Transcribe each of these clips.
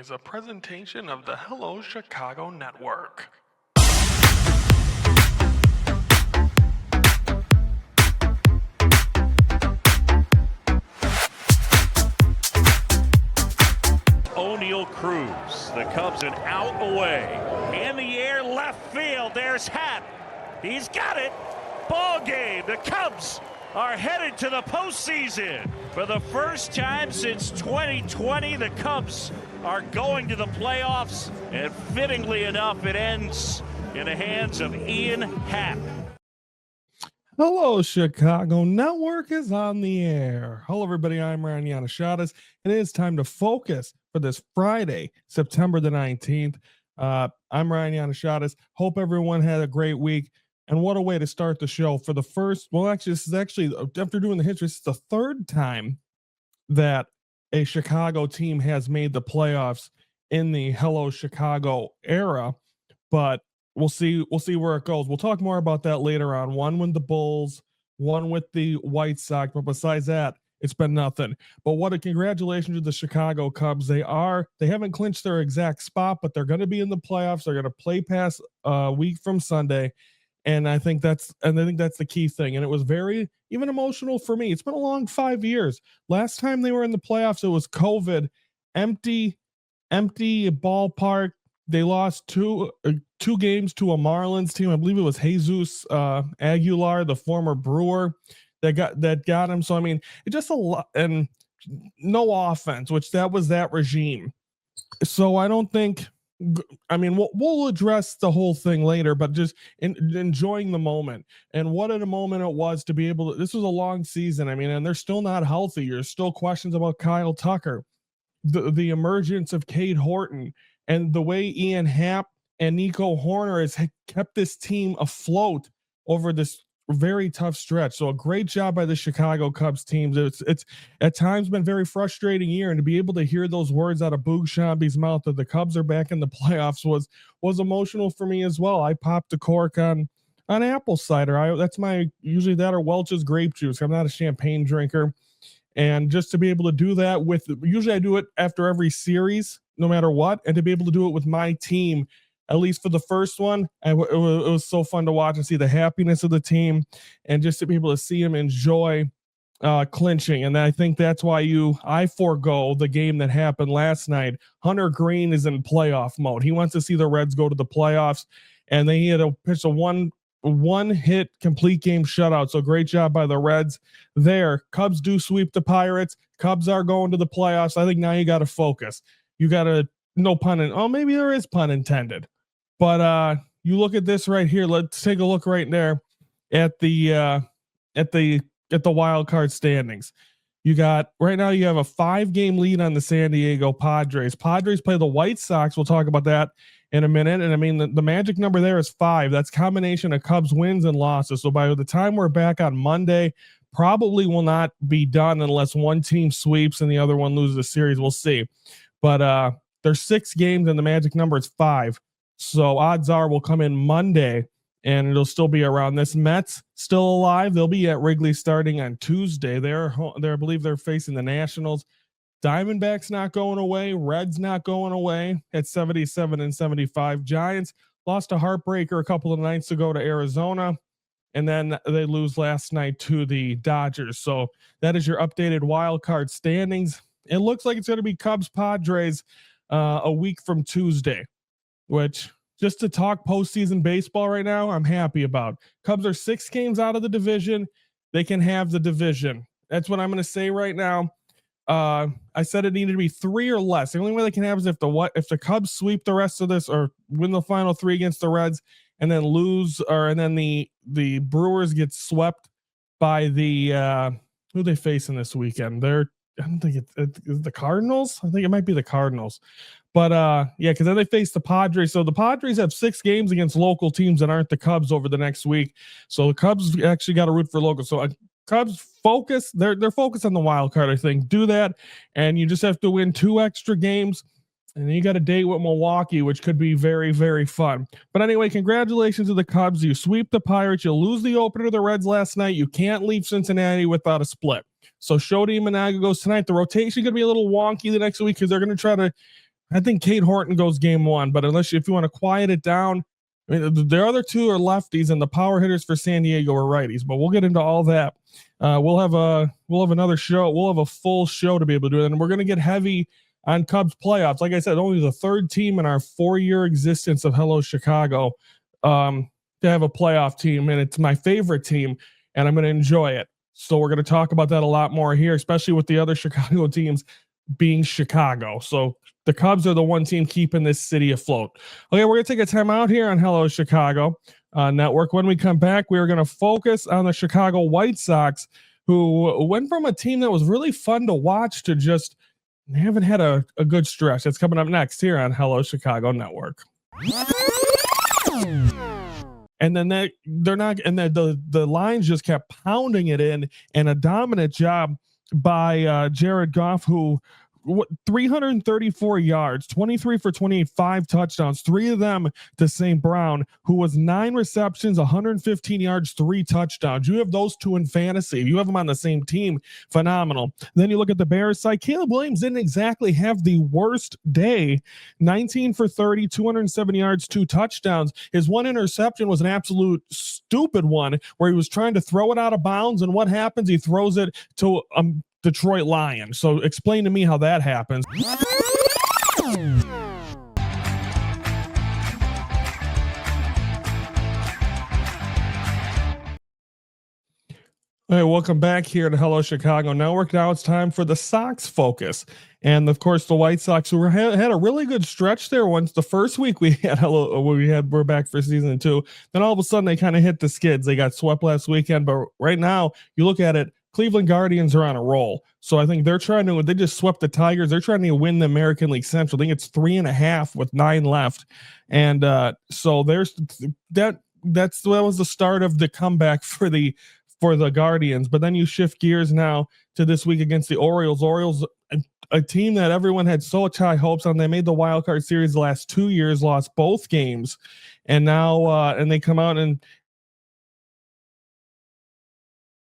is a presentation of the Hello Chicago Network. O'Neal Cruz, the Cubs an out away. In the air, left field, there's Happ. He's got it. Ball game. The Cubs are headed to the postseason. For the first time since 2020, the Cubs are going to the playoffs. And fittingly enough, it ends in the hands of Ian Happ. Hello, Chicago Network is on the air. Hello, everybody. I'm Ryan Yannishadas. It is time to focus for this Friday, September the 19th. I'm Ryan Yannishadas. Hope everyone had a great week. And what a way to start the show for the first. Well, actually, this is actually, after doing the history, it's the third time that a Chicago team has made the playoffs in the Hello Chicago era. But we'll see where it goes. We'll talk more about that later on. One with the Bulls, one with the White Sox. But besides that, it's been nothing. But what a congratulations to the Chicago Cubs. They haven't clinched their exact spot, but they're going to be in the playoffs. They're going to play past a week from Sunday. And I think that's the key thing. And it was very even emotional for me. It's been a long 5 years. Last time they were in the playoffs, it was COVID, empty ballpark. They lost two games to a Marlins team. I believe it was Jesus Aguilar, the former Brewer, that got him. So I mean, it just a lot, and no offense, which that was that regime. So I don't think. I mean, we'll address the whole thing later, but just enjoying the moment, and what a moment it was to be able to. This was a long season. I mean, and they're still not healthy. There's still questions about Kyle Tucker, the emergence of Cade Horton, and the way Ian Happ and Nico Horner has kept this team afloat over this very tough stretch. So a great job by the Chicago Cubs teams. It's at times been very frustrating year, and to be able to hear those words out of Boog Shambi's mouth that the Cubs are back in the playoffs was emotional for me as well. I popped a cork on apple cider. That's my usually that or Welch's grape juice. I'm not a champagne drinker. And just to be able to do that usually I do it after every series, no matter what, and to be able to do it with my team, at least for the first one, it was so fun to watch and see the happiness of the team, and just to be able to see them enjoy clinching. And I think that's why I forego the game that happened last night. Hunter Green is in playoff mode. He wants to see the Reds go to the playoffs, and they had to pitch a one hit complete game shutout. So great job by the Reds there. Cubs do sweep the Pirates. Cubs are going to the playoffs. I think now you got to focus. You got to, no pun in, oh, maybe there is pun intended, but you look at this right here. Let's take a look right there at the wild card standings. You got right now, you have a 5-game lead on the San Diego Padres. Padres play the White Sox. We'll talk about that in a minute. And I mean, the magic number there is 5. That's combination of Cubs wins and losses. So by the time we're back on Monday, probably will not be done unless one team sweeps and the other one loses a series. We'll see. But there's 6 games and the magic number is 5. So odds are we'll come in Monday and it'll still be around this. Mets still alive. They'll be at Wrigley starting on Tuesday. I believe they're facing the Nationals. Diamondbacks not going away. Reds not going away at 77 and 75. Giants lost a heartbreaker a couple of nights ago to Arizona, and then they lose last night to the Dodgers. So that is your updated wild card standings. It looks like it's going to be Cubs Padres a week from Tuesday, which just to talk postseason baseball right now, I'm happy about. Cubs are 6 games out of the division. They can have the division. That's what I'm going to say right now. I said it needed to be 3 or less. The only way they can have is if the Cubs sweep the rest of this or win the final 3 against the Reds and then lose, and then the Brewers get swept by the who they facing this weekend. I don't think it's the Cardinals. I think it might be the Cardinals. But yeah, because then they face the Padres. So the Padres have 6 games against local teams that aren't the Cubs over the next week. So the Cubs actually got to root for local. So Cubs focus. They're focused on the wild card. I think do that, and you just have to win 2 extra games, and then you got a date with Milwaukee, which could be very, very fun. But anyway, congratulations to the Cubs. You sweep the Pirates. You lose the opener to the Reds last night. You can't leave Cincinnati without a split. So Shodi Imanaga goes tonight. The rotation going to be a little wonky the next week because they're going to try to I think Kate Horton goes game one, but if you want to quiet it down, I mean, the other two are lefties, and the power hitters for San Diego are righties. But we'll get into all that. We'll have another show. We'll have a full show to be able to do it, and we're going to get heavy on Cubs playoffs. Like I said, only the third team in our 4-year existence of Hello Chicago to have a playoff team, and it's my favorite team, and I'm going to enjoy it. So we're going to talk about that a lot more here, especially with the other Chicago teams being Chicago. So the Cubs are the one team keeping this city afloat. Okay, we're going to take a time out here on Hello Chicago Network. When we come back, we are going to focus on the Chicago White Sox, who went from a team that was really fun to watch to just they haven't had a good stretch. That's coming up next here on Hello Chicago Network. And then they're not, and the lines just kept pounding it in, and a dominant job by Jared Goff, who 334 yards, 23 for 28, 5 touchdowns, 3 of them to St. Brown, who was 9 receptions, 115 yards, 3 touchdowns. You have those two in fantasy. You have them on the same team. Phenomenal. Then you look at the Bears side. Caleb Williams didn't exactly have the worst day. 19 for 30, 207 yards, 2 touchdowns. His one interception was an absolute stupid one where he was trying to throw it out of bounds. And what happens? He throws it to Detroit Lions. So explain to me how that happens. All right, welcome back here to Hello Chicago Network. Now it's time for the Sox focus. And of course, the White Sox, who had a really good stretch there. Once the first week we're back for season 2. Then all of a sudden they kind of hit the skids. They got swept last weekend, but right now you look at it, Cleveland Guardians are on a roll. So I think they just swept the Tigers. They're trying to win the American League Central. I think it's 3.5 with 9 left. And so there's that was the start of the comeback for the Guardians. But then you shift gears now to this week against the Orioles. Orioles, a team that everyone had so much high hopes on. They made the wild card series the last 2 years, lost both games. And now and they come out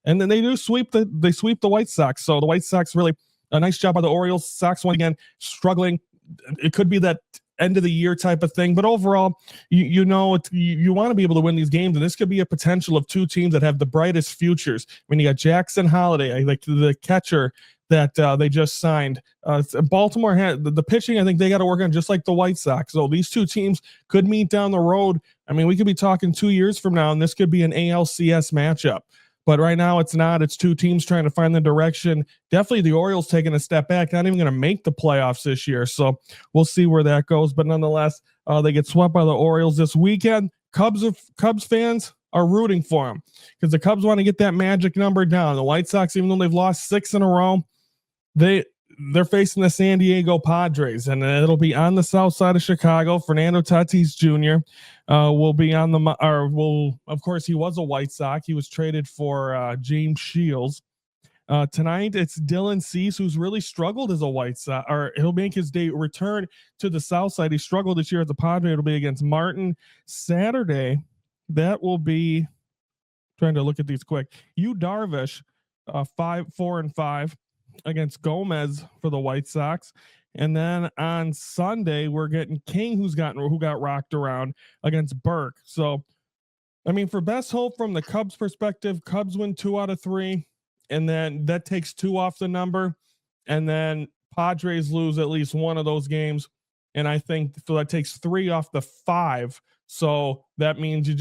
and then they sweep the White Sox. So the White Sox really a nice job by the Orioles. Sox once again struggling. It could be that end of the year type of thing, but overall, you want to be able to win these games, and this could be a potential of 2 teams that have the brightest futures. I mean, you got Jackson Holiday, like the catcher that they just signed. Baltimore had the pitching. I think they got to work on just like the White Sox. So these 2 teams could meet down the road. I mean, we could be talking 2 years from now, and this could be an ALCS matchup. But right now it's not. It's 2 teams trying to find the direction. Definitely the Orioles taking a step back, not even going to make the playoffs this year. So we'll see where that goes. But nonetheless, they get swept by the Orioles this weekend. Cubs fans are rooting for them because the Cubs want to get that magic number down. The White Sox, even though they've lost 6 in a row, they're facing the San Diego Padres, and it'll be on the south side of Chicago. Fernando Tatis Jr. Will be on of course, he was a White Sox. He was traded for James Shields. Tonight, it's Dylan Cease, who's really struggled as a White Sox, or he'll make his return to the south side. He struggled this year at the Padres. It'll be against Martin. Saturday, that will be, trying to look at these quick. Darvish, 4-5 against Gomez for the White Sox. And then on Sunday, we're getting King, who got rocked around against Burke. So, I mean, for best hope from the Cubs perspective, Cubs win 2 out of 3, and then that takes 2 off the number, and then Padres lose at least one of those games, and I think so that takes 3 off the 5. So that means the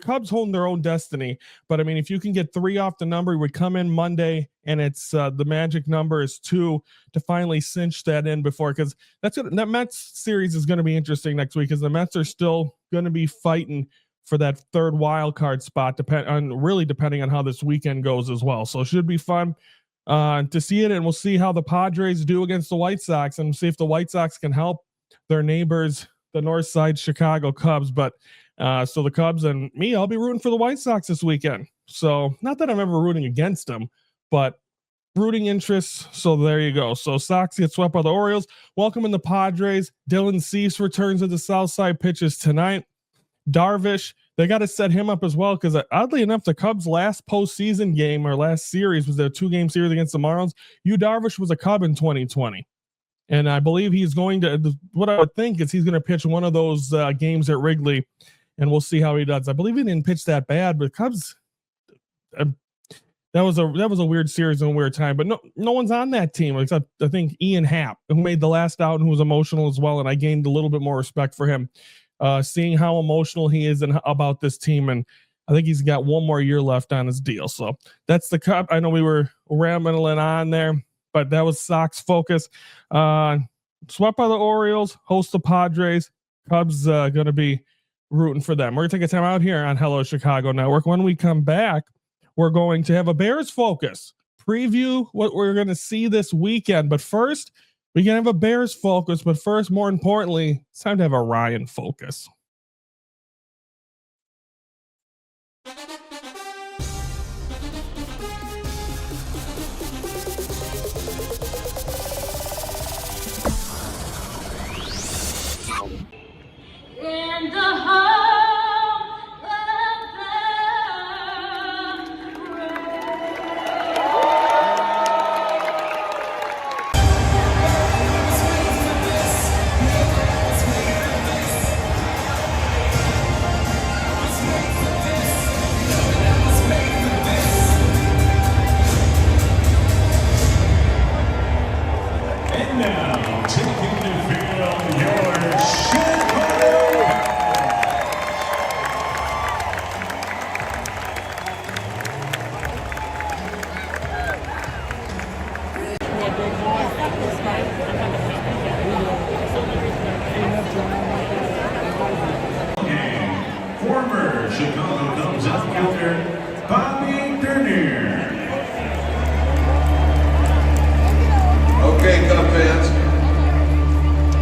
Cubs hold their own destiny. But I mean, if you can get 3 off the number, you would come in Monday, and it's the magic number is 2 to finally cinch that in before, because that Mets series is going to be interesting next week, because the Mets are still going to be fighting for that 3rd wild card spot, depending on how this weekend goes as well. So it should be fun to see it, and we'll see how the Padres do against the White Sox, and see if the White Sox can help their neighbors, the North Side Chicago Cubs. But so the Cubs and me, I'll be rooting for the White Sox this weekend. So not that I'm ever rooting against them, but rooting interests. So there you go. So Sox get swept by the Orioles. Welcome in the Padres. Dylan Cease returns to the South Side, pitches tonight. Darvish, they got to set him up as well, because oddly enough, the Cubs' last postseason game or last series was their 2-game series against the Marlins. Darvish was a Cub in 2020. And I believe he's going to, what I would think is he's going to pitch one of those games at Wrigley, and we'll see how he does. I believe he didn't pitch that bad, but Cubs, that was a weird series and a weird time. But no one's on that team except I think Ian Happ, who made the last out and who was emotional as well. And I gained a little bit more respect for him, seeing how emotional he is and about this team. And I think he's got one more year left on his deal. So that's the Cub. I know we were rambling on there, but that was Sox focus. Swept by the Orioles, host the Padres. Cubs going to be rooting for them. We're going to take a time out here on Hello Chicago Network. When we come back, we're going to have a Bears focus, preview what we're going to see this weekend. But first, we can have a Bears focus. But first, more importantly, it's time to have a Ryan focus. In the home of And now, taking the field, your Chicago. Former Chicago Cubs outfielder Bobby Turner. Okay, Cub fans,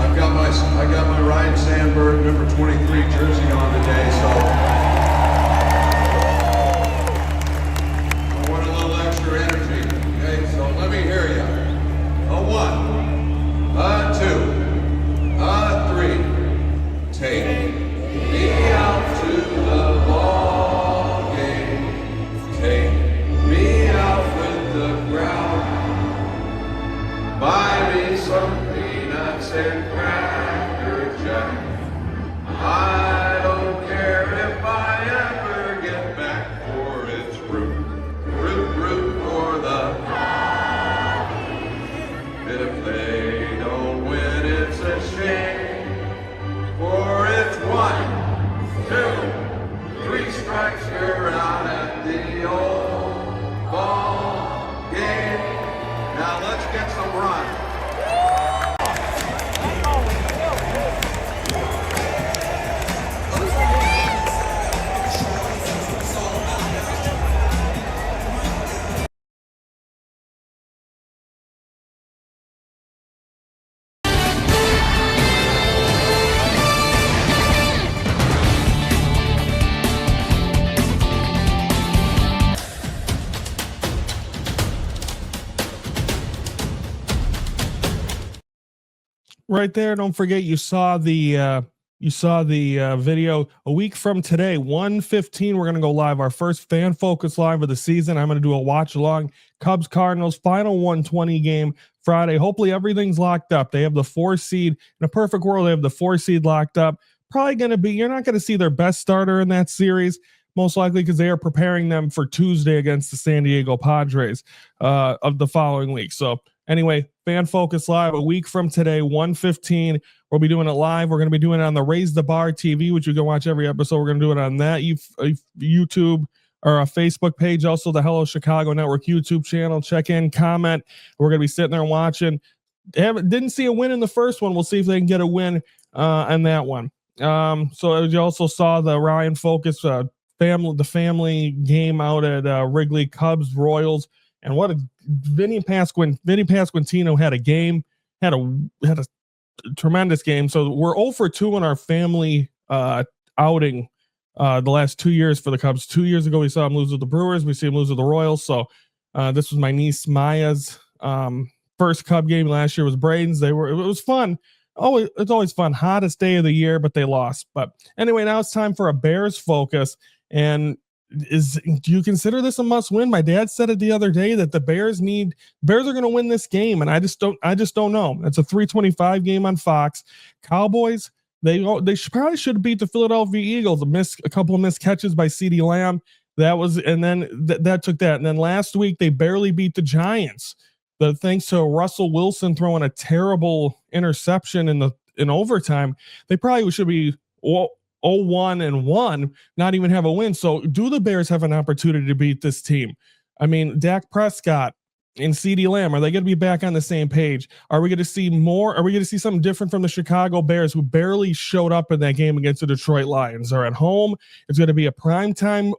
I got my Ryan Sandberg number 23 jersey on today, so I want a little extra energy. Okay, so let me hear you. A 1, a 2, a 3. Take me out to the ball game. Take me out with the crowd. Buy me some peanuts and Cracker Jack. I don't care if I ever get back, for it's root for the. And if they don't win, it's a shame, for it's 1, 2, 3 strikes, you're out at the old ball game. Now let's get some run. Right there. Don't forget you saw the video. A week from today, 1:15, we're gonna go live. Our first fan focus live of the season. I'm gonna do a watch along. Cubs Cardinals final 120 game Friday. Hopefully everything's locked up. They have the 4 seed. In a perfect world, they have the 4 seed locked up. Probably gonna be, you're not gonna see their best starter in that series, most likely because they are preparing them for Tuesday against the San Diego Padres of the following week. So anyway, fan focus live a week from today, 1:15. We'll be doing it live. We're going to be doing it on the Raise the Bar TV, which you can watch every episode. We're going to do it on that YouTube or a Facebook page, also the Hello Chicago Network YouTube channel. Check in, comment. We're going to be sitting there watching. Didn't see a win in the first one. We'll see if they can get a win on that one. So you also saw the Ryan focus the family game out at Wrigley, Cubs Royals. And what a Vinny Pasquantino had a tremendous game. So we're 0 for 2 in our family outing the last 2 years for the Cubs. 2 years ago, we saw him lose with the Brewers. We see him lose with the Royals. So this was my niece Maya's first Cub game last year was Braden's. It was fun. It's always fun. Hottest day of the year, but they lost. But anyway, now it's time for a Bears focus. And do you consider this a must win? My dad said it the other day that the Bears are going to win this game. And I just don't know. It's a 325 game on Fox. Cowboys, they probably should beat the Philadelphia Eagles. A couple of missed catches by CeeDee Lamb. That was, and then that took that. And then last week they barely beat the Giants. Thanks to Russell Wilson throwing a terrible interception in overtime. They probably should be 0-1-1, not even have a win. So do the Bears have an opportunity to beat this team? I mean, Dak Prescott and CeeDee Lamb, are they going to be back on the same page? Are we going to see more? Are we going to see something different from the Chicago Bears, who barely showed up in that game against the Detroit Lions? They're at home. It's going to be a primetime,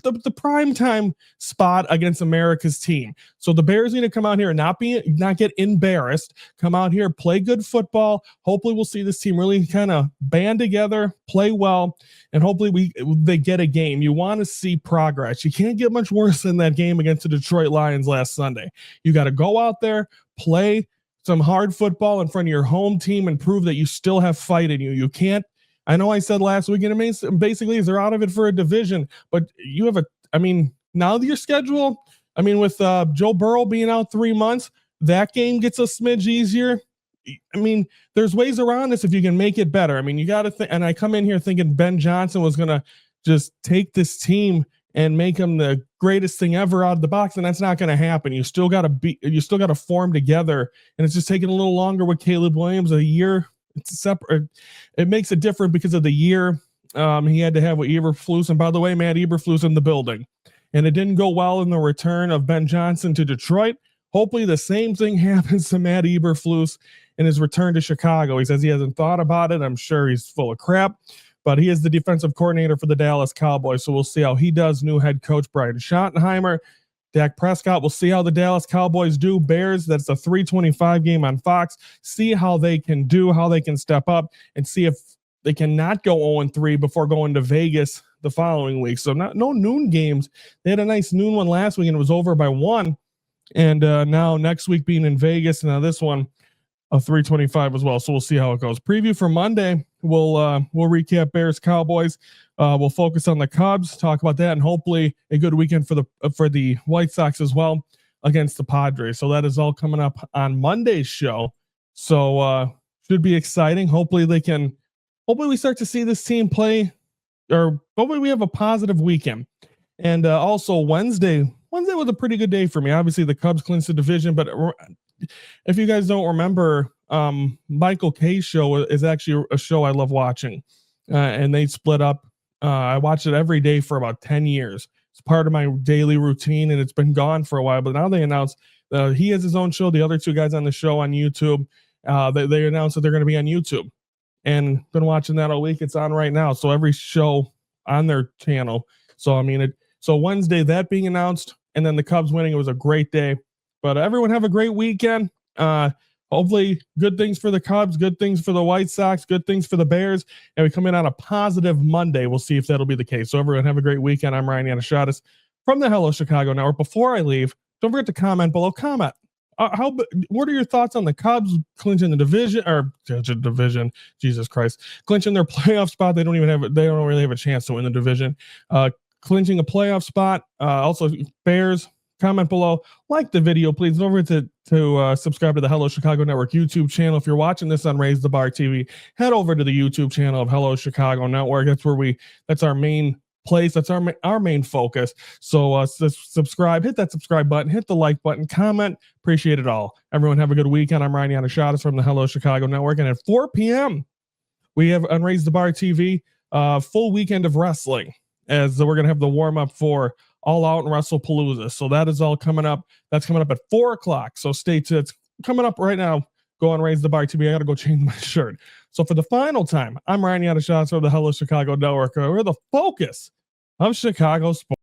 the primetime spot against America's team. So the Bears need to come out here and not get embarrassed. Come out here, play good football. Hopefully we'll see this team really kind of band together, play well, and hopefully they get a game. You want to see progress. You can't get much worse than that game against the Detroit Lions last Sunday. You got to go out there, play some hard football in front of your home team, and prove that you still have fight in you. You can't. I know I said last week, and basically they're out of it for a division, but you have now your schedule, with Joe Burrow being out 3 months, that game gets a smidge easier. There's ways around this if you can make it better. You got to think, and I come in here thinking Ben Johnson was going to just take this team and make them the greatest thing ever out of the box, and that's not going to happen. You still got to form together, and it's just taking a little longer with Caleb Williams. A year. It's separate. It makes it different because of the year he had to have with Eberflus. And by the way, Matt Eberflus in the building, and it didn't go well in the return of Ben Johnson to Detroit. Hopefully the same thing happens to Matt Eberflus in his return to Chicago. He says he hasn't thought about it. I'm sure he's full of crap, but he is the defensive coordinator for the Dallas Cowboys. So we'll see how he does. New head coach Brian Schottenheimer. Dak Prescott, we'll see how the Dallas Cowboys do. Bears, that's a 325 game on Fox. See how they can do, how they can step up, and see if they cannot go 0-3 before going to Vegas the following week. So no noon games. They had a nice noon one last week, and it was over by 1. And now next week being in Vegas, and now this one, a 325 as well. So we'll see how it goes. Preview for Monday. We'll recap Bears Cowboys. We'll focus on the Cubs, talk about that, and hopefully a good weekend for the White Sox as well against the Padres. So that is all coming up on Monday's show. So should be exciting. Hopefully we start to see this team play, or hopefully we have a positive weekend. And also Wednesday was a pretty good day for me. Obviously the Cubs clinched the division, but if you guys don't remember, Michael K's show is actually a show I love watching, and they split up. I watch it every day for about 10 years. It's part of my daily routine, and it's been gone for a while, but now they announced he has his own show. The other two guys on the show on YouTube, they announced that they're going to be on YouTube, and been watching that all week. It's on right now. So every show on their channel. So, so Wednesday, that being announced, and then the Cubs winning, it was a great day. But everyone have a great weekend. Hopefully good things for the Cubs, good things for the White Sox, good things for the Bears. And we come in on a positive Monday. We'll see if that'll be the case. So everyone have a great weekend. I'm Ryan Yanishadis from the Hello Chicago Network. Before I leave, don't forget to comment below. Comment. What are your thoughts on the Cubs clinching the division, Jesus Christ, clinching their playoff spot? They don't really have a chance to win the division. Clinching a playoff spot. Also Bears. Comment below, like the video, please. Don't forget to subscribe to the Hello Chicago Network YouTube channel. If you're watching this on Raise the Bar TV, head over to the YouTube channel of Hello Chicago Network. That's our main place. That's our main focus. So subscribe, hit that subscribe button, hit the like button, comment. Appreciate it all. Everyone have a good weekend. I'm Ryan Yanishadis from the Hello Chicago Network, and at 4 p.m. we have on Raise the Bar TV full weekend of wrestling, as we're gonna have the warm up for All Out and WrestlePalooza. So that is all coming up. That's coming up at 4:00. So stay tuned. It's coming up right now. Go on Raise the Bar TV. I got to go change my shirt. So for the final time, I'm Ryan Yanishadis from the Hello Chicago Network. We're the focus of Chicago sports.